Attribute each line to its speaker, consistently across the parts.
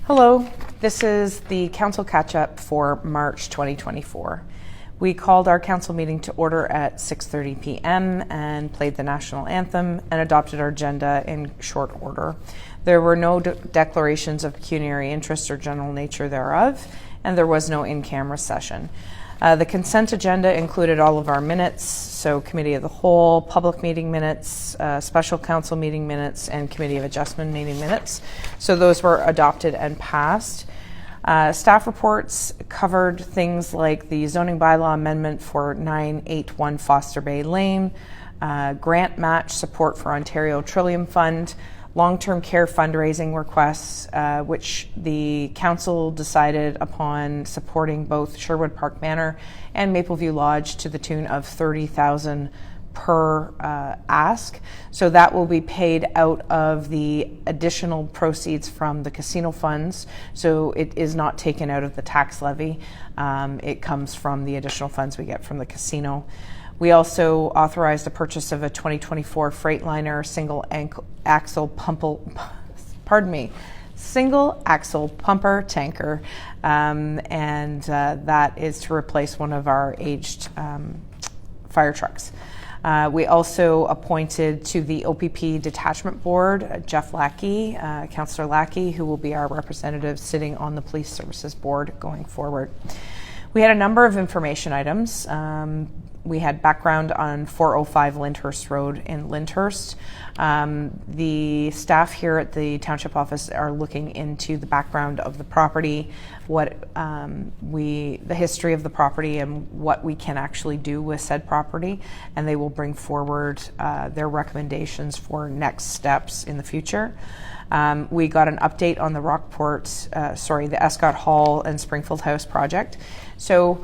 Speaker 1: Hello, this is the council catch-up for March 2024. We called our council meeting to order at 6:30 p.m. and played the national anthem and adopted our agenda in short order. There were no declarations of pecuniary interest or general nature thereof, and there was no in-camera session. The consent agenda included all of our minutes, so committee of the whole, public meeting minutes, special council meeting minutes, and committee of adjustment meeting minutes. So those were adopted and passed. Staff reports covered things like the zoning bylaw amendment for 981 Foster Bay Lane, grant match support for Ontario Trillium Fund, long-term care fundraising requests, which the council decided upon supporting both Sherwood Park Manor and Mapleview Lodge to the tune of $30,000 per ask. So that will be paid out of the additional proceeds from the casino funds. So it is not taken out of the tax levy. It comes from the additional funds we get from the casino. We also authorized the purchase of a 2024 Freightliner single axle pumper tanker, and that is to replace one of our aged fire trucks. We also appointed to the OPP Detachment Board Jeff Lackey, Councillor Lackey, who will be our representative sitting on the Police Services Board going forward. We had a number of information items. We had background on 405 Lyndhurst Road in Lyndhurst. The staff here at the Township Office are looking into the background of the property, the history of the property, and what we can actually do with said property, and they will bring forward their recommendations for next steps in the future. We got an update on the the Escott Hall and Springfield House project. So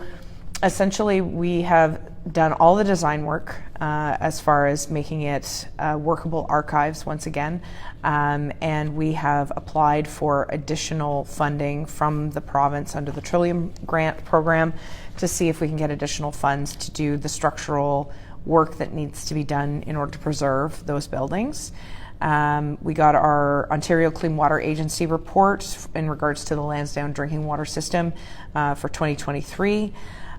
Speaker 1: essentially, we have done all the design work as far as making it workable archives once again, and we have applied for additional funding from the province under the Trillium Grant program to see if we can get additional funds to do the structural work that needs to be done in order to preserve those buildings. We got our Ontario Clean Water Agency report in regards to the Lansdowne drinking water system for 2023.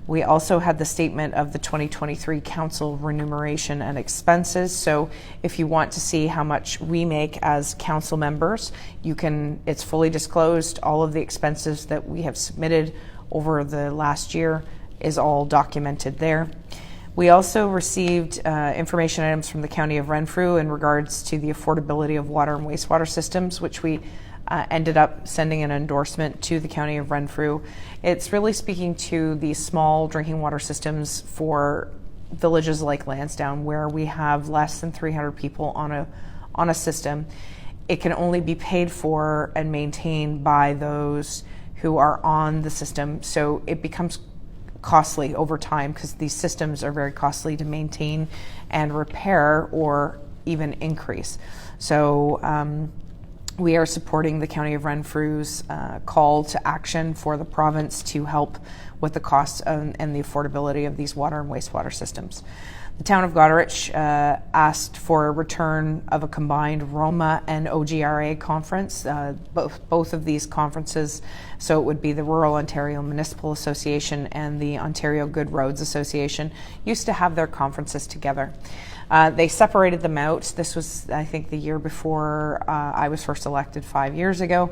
Speaker 1: We also had the statement of the 2023 council remuneration and expenses. So if you want to see how much we make as council members, it's fully disclosed. All of the expenses that we have submitted over the last year is all documented there. We also received information items from the County of Renfrew in regards to the affordability of water and wastewater systems, which we ended up sending an endorsement to the County of Renfrew. It's really speaking to the small drinking water systems for villages like Lansdowne, where we have less than 300 people on a system. It can only be paid for and maintained by those who are on the system, so it becomes costly over time because these systems are very costly to maintain and repair or even increase. So we are supporting the County of Renfrew's call to action for the province to help with the costs and the affordability of these water and wastewater systems. The town of Goderich asked for a return of a combined Roma and OGRA conference, both of these conferences, so it would be the Rural Ontario Municipal Association and the Ontario Good Roads Association, used to have their conferences together. They separated them out. This was, I think, the year before I was first elected 5 years ago,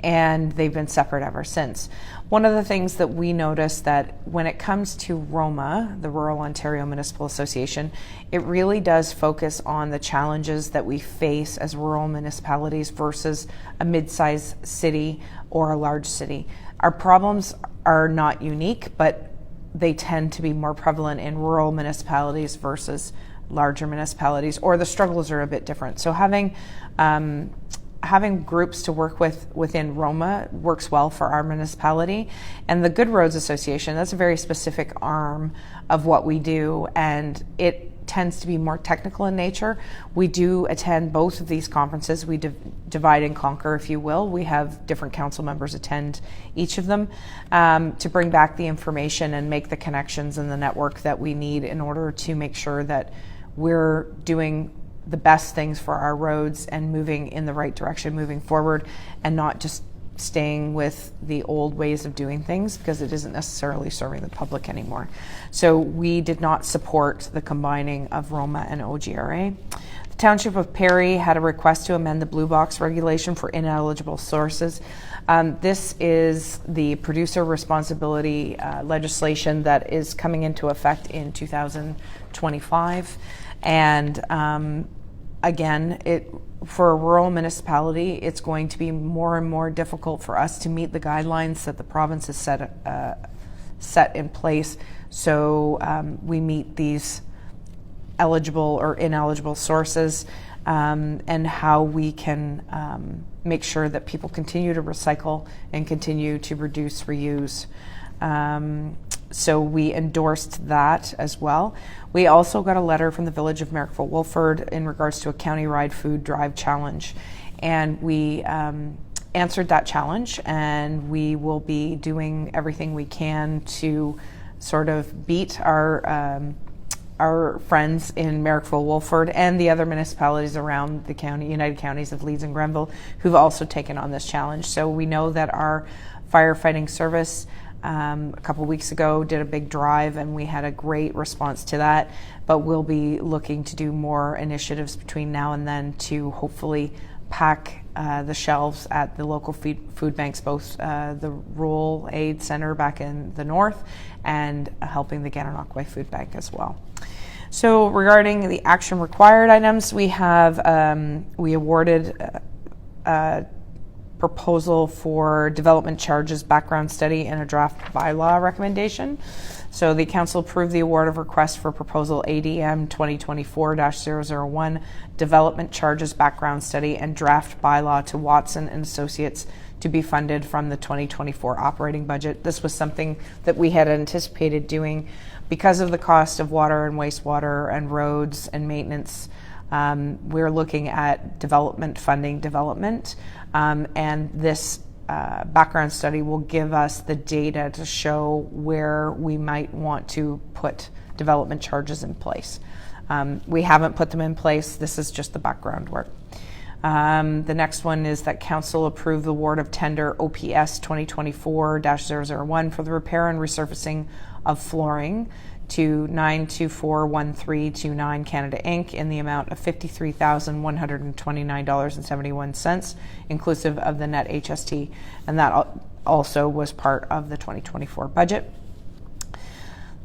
Speaker 1: and they've been separate ever since. One of the things that we noticed that when it comes to Roma, the Rural Ontario Municipal Association, it really does focus on the challenges that we face as rural municipalities versus a mid-sized city or a large city. Our problems are not unique, but they tend to be more prevalent in rural municipalities versus larger municipalities, or the struggles are a bit different. So having groups to work with within Roma works well for our municipality. And the Good Roads Association, that's a very specific arm of what we do, and it tends to be more technical in nature. We do attend both of these conferences. We divide and conquer, if you will. We have different council members attend each of them to bring back the information and make the connections and the network that we need in order to make sure that we're doing the best things for our roads and moving in the right direction moving forward, and not just staying with the old ways of doing things because it isn't necessarily serving the public anymore. So we did not support the combining of Roma and OGRA. The Township of Perry had a request to amend the Blue Box regulation for ineligible sources. This is the producer responsibility legislation that is coming into effect in 2025. And again, for a rural municipality, it's going to be more and more difficult for us to meet the guidelines that the province has set in place. So we meet these eligible or ineligible sources, and how we can make sure that people continue to recycle and continue to reduce, reuse. So we endorsed that as well. We also got a letter from the Village of Marrickville-Wolford in regards to a county-wide food drive challenge. And we answered that challenge, and we will be doing everything we can to sort of beat our friends in Marrickville-Wolford and the other municipalities around the county, United Counties of Leeds and Grenville, who've also taken on this challenge. So we know that our firefighting service a couple weeks ago did a big drive, and we had a great response to that, but we'll be looking to do more initiatives between now and then to hopefully pack the shelves at the local food banks, both the Rural Aid Center back in the north and helping the Gananoque Food Bank as well. So regarding the action required items, we have we awarded a proposal for development charges background study and a draft bylaw recommendation. So the council approved the award of request for proposal ADM 2024-001 development charges background study and draft bylaw to Watson and Associates to be funded from the 2024 operating budget. This was something that we had anticipated doing because of the cost of water and wastewater and roads and maintenance. We're looking at development funding development, and this background study will give us the data to show where we might want to put development charges in place. We haven't put them in place. This is just the background work. The next one is that council approved the award of tender OPS 2024-001 for the repair and resurfacing of flooring to 9241329 Canada Inc. in the amount of $53,129.71, inclusive of the net HST, and that also was part of the 2024 budget.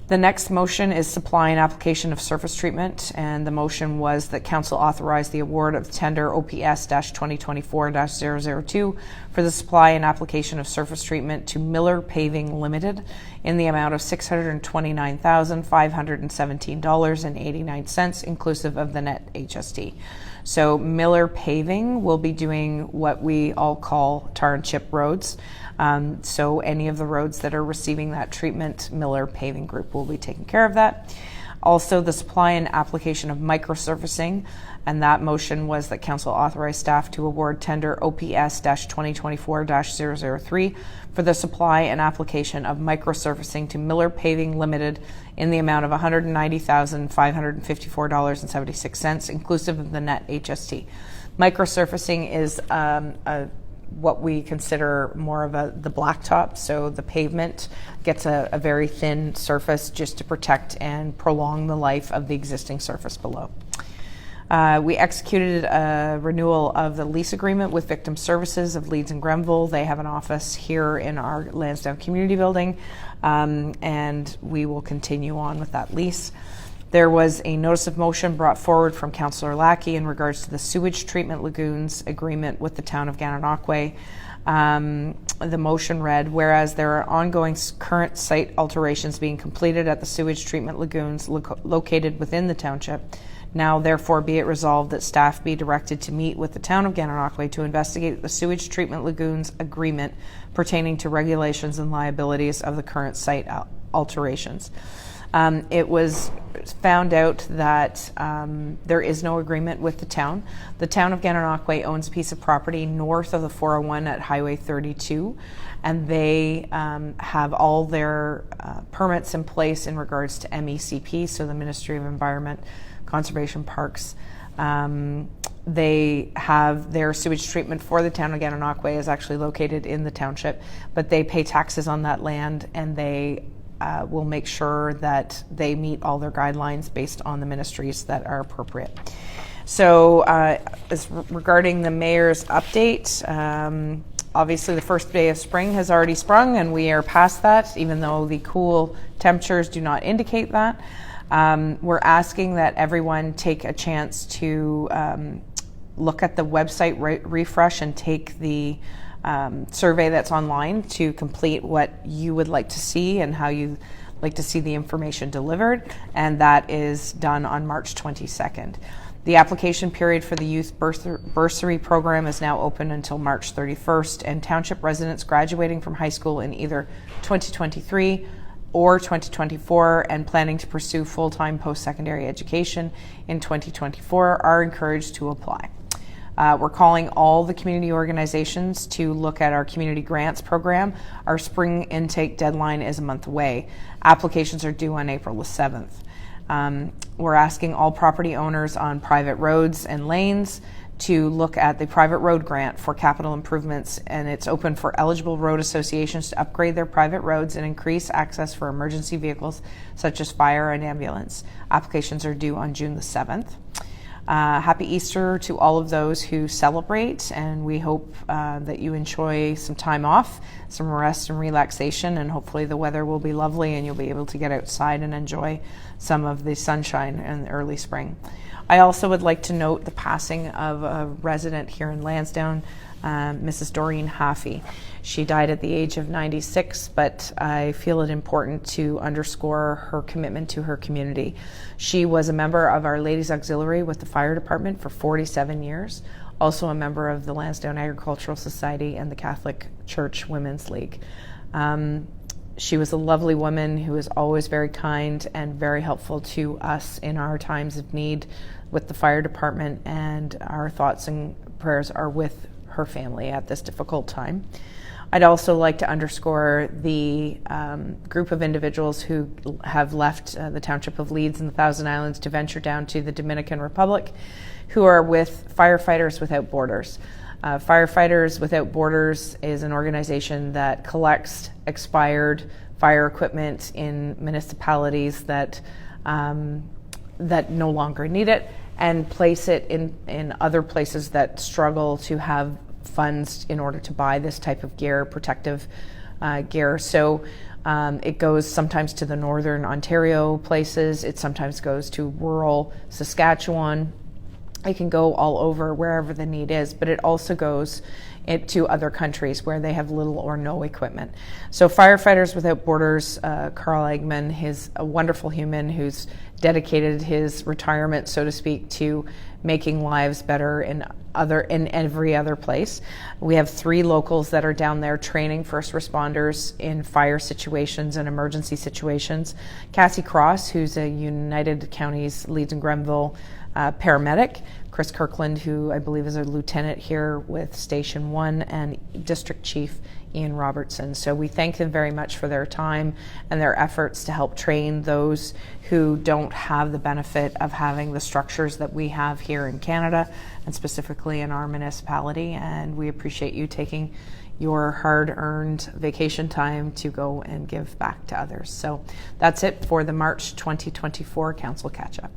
Speaker 1: The next motion is supply and application of surface treatment, and the motion was that council authorize the award of tender OPS-2024-002 for the supply and application of surface treatment to Miller Paving Limited in the amount of $629,517.89, inclusive of the net HST. So Miller Paving will be doing what we all call tar and chip roads. So any of the roads that are receiving that treatment, Miller Paving Group will be taking care of that. Also, the supply and application of microsurfacing, and that motion was that council authorized staff to award tender OPS-2024-003 for the supply and application of microsurfacing to Miller Paving Limited in the amount of $190,554.76, inclusive of the net HST. Microsurfacing is what we consider more of the blacktop, so the pavement gets a very thin surface just to protect and prolong the life of the existing surface below. We executed a renewal of the lease agreement with Victim Services of Leeds and Grenville. They have an office here in our Lansdowne Community Building, and we will continue on with that lease. There was a notice of motion brought forward from Councillor Lackey in regards to the sewage treatment lagoons agreement with the town of Gananoque. The motion read, whereas there are ongoing current site alterations being completed at the sewage treatment lagoons located within the township, now therefore be it resolved that staff be directed to meet with the town of Gananoque to investigate the sewage treatment lagoons agreement pertaining to regulations and liabilities of the current site alterations. It was found out that there is no agreement with the town. The town of Gananoque owns a piece of property north of the 401 at Highway 32, and they have all their permits in place in regards to MECP, so the Ministry of Environment, Conservation, Parks, They have their sewage treatment for the town of Gananoque is actually located in the township, but they pay taxes on that land, and they will make sure that they meet all their guidelines based on the ministries that are appropriate. So as regarding the mayor's update, obviously the first day of spring has already sprung, and we are past that, even though the cool temperatures do not indicate that. We're asking that everyone take a chance to look at the website refresh and take the survey that's online to complete what you would like to see and how you like to see the information delivered, and that is done on March 22nd. The application period for the youth bursary program is now open until March 31st, and township residents graduating from high school in either 2023 or 2024 and planning to pursue full-time post-secondary education in 2024 are encouraged to apply. We're calling all the community organizations to look at our community grants program. Our spring intake deadline is a month away. Applications are due on April the 7th. We're asking all property owners on private roads and lanes to look at the private road grant for capital improvements, and it's open for eligible road associations to upgrade their private roads and increase access for emergency vehicles such as fire and ambulance. Applications are due on June the 7th. Happy Easter to all of those who celebrate, and we hope that you enjoy some time off, some rest and relaxation, and hopefully the weather will be lovely and you'll be able to get outside and enjoy some of the sunshine in the early spring. I also would like to note the passing of a resident here in Lansdowne, Mrs. Doreen Haffey. She died at the age of 96, but I feel it important to underscore her commitment to her community. She was a member of Our Ladies Auxiliary with the fire department for 47 years, also a member of the Lansdowne Agricultural Society and the Catholic Church Women's League. She was a lovely woman who was always very kind and very helpful to us in our times of need with the fire department, and our thoughts and prayers are with her family at this difficult time. I'd also like to underscore the group of individuals who have left the township of Leeds and the Thousand Islands to venture down to the Dominican Republic, who are with Firefighters Without Borders. Firefighters Without Borders is an organization that collects expired fire equipment in municipalities that no longer need it, and place it in other places that struggle to have funds in order to buy this type of gear, protective gear. So it goes sometimes to the northern Ontario places, it sometimes goes to rural Saskatchewan. It can go all over wherever the need is, but it also goes to other countries where they have little or no equipment. So Firefighters Without Borders, Carl Eggman, is a wonderful human who's dedicated his retirement, so to speak, to making lives better in every other place. We have 3 locals that are down there training first responders in fire situations and emergency situations. Cassie Cross, who's a United Counties Leeds and Grenville paramedic, Chris Kirkland, who I believe is a lieutenant here with Station 1, and District Chief Ian Robertson. So we thank them very much for their time and their efforts to help train those who don't have the benefit of having the structures that we have here in Canada, and specifically in our municipality. And we appreciate you taking your hard-earned vacation time to go and give back to others. So that's it for the March 2024 Council Catch-Up.